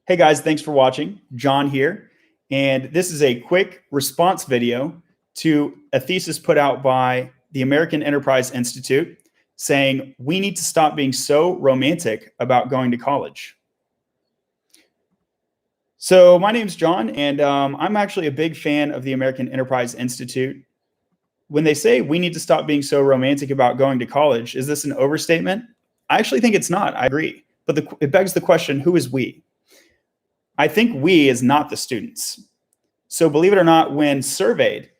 Hey guys, thanks for watching. John here. And this is a quick response video to a thesis put out by the American Enterprise Institute saying we need to stop being so romantic about going to college. So my name's John, and I'm actually a big fan of the American Enterprise Institute. When they say we need to stop being so romantic about going to college, is this an overstatement? I actually think it's not. I agree. But it begs the question, who is we? I think we is not the students. So believe it or not, when surveyed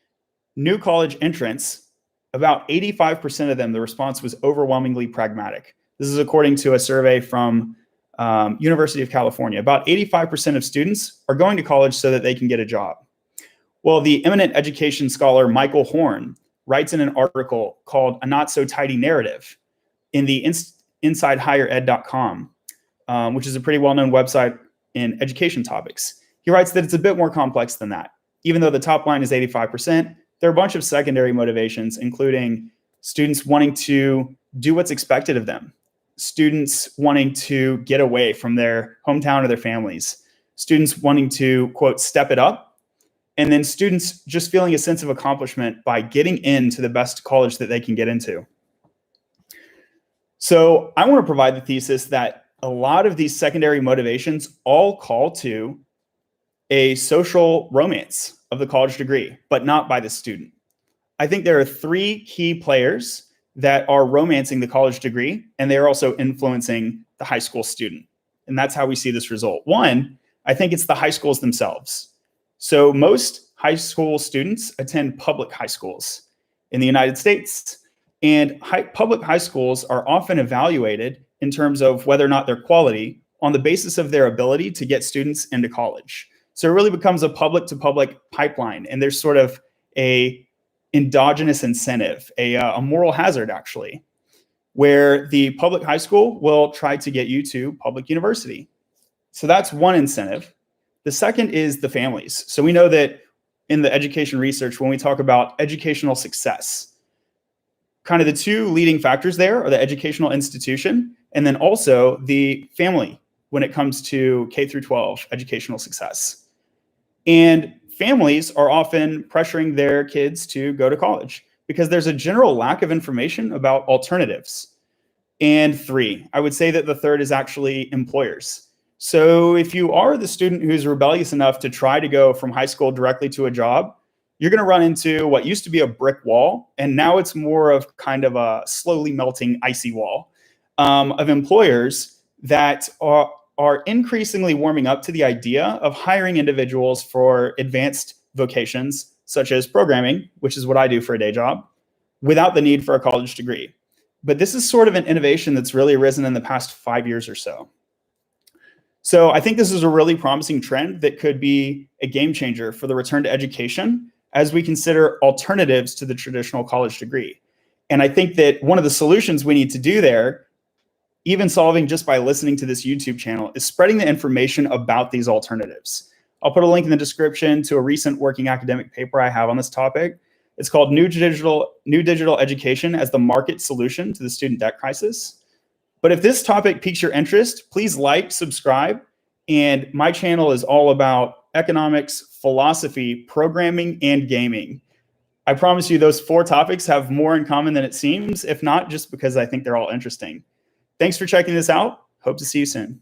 new college entrants, about 85% of them, the response was overwhelmingly pragmatic. This is according to a survey from University of California. About 85% of students are going to college so that they can get a job. Well, the eminent education scholar Michael Horn writes in an article called A Not So Tidy Narrative in the InsideHigherEd.com, which is a pretty well-known website in education topics. He writes that it's a bit more complex than that. Even though the top line is 85%, there are a bunch of secondary motivations, including students wanting to do what's expected of them, students wanting to get away from their hometown or their families, students wanting to, quote, step it up, and then students just feeling a sense of accomplishment by getting into the best college that they can get into. So I want to provide the thesis that a lot of these secondary motivations all call to a social romance of the college degree, but not by the student. I think there are three key players that are romancing the college degree, and they are also influencing the high school student. And that's how we see this result. One, I think it's the high schools themselves. So most high school students attend public high schools in the United States, and public high schools are often evaluated in terms of whether or not they're quality on the basis of their ability to get students into college. So it really becomes a public to public pipeline, and there's sort of a endogenous incentive, a moral hazard actually, where the public high school will try to get you to public university. So that's one incentive. The second is the families. So we know that in the education research, when we talk about educational success, kind of the two leading factors there are the educational institution and then also the family when it comes to K through 12 educational success. And families are often pressuring their kids to go to college because there's a general lack of information about alternatives. And three, I would say that the third is actually employers. So if you are the student who's rebellious enough to try to go from high school directly to a job, you're going to run into what used to be a brick wall, and now it's more of kind of a slowly melting icy wall of employers that are increasingly warming up to the idea of hiring individuals for advanced vocations, such as programming, which is what I do for a day job, without the need for a college degree. But this is sort of an innovation that's really arisen in the past 5 years or so. So I think this is a really promising trend that could be a game changer for the return to education as we consider alternatives to the traditional college degree. And I think that one of the solutions we need to do there, even solving just by listening to this YouTube channel, is spreading the information about these alternatives. I'll put a link in the description to a recent working academic paper I have on this topic. It's called New Digital Education as the Market Solution to the Student Debt Crisis. But if this topic piques your interest, please like, subscribe. And my channel is all about economics, philosophy, programming, and gaming. I promise you those 4 topics have more in common than it seems, if not just because I think they're all interesting. Thanks for checking this out. Hope to see you soon.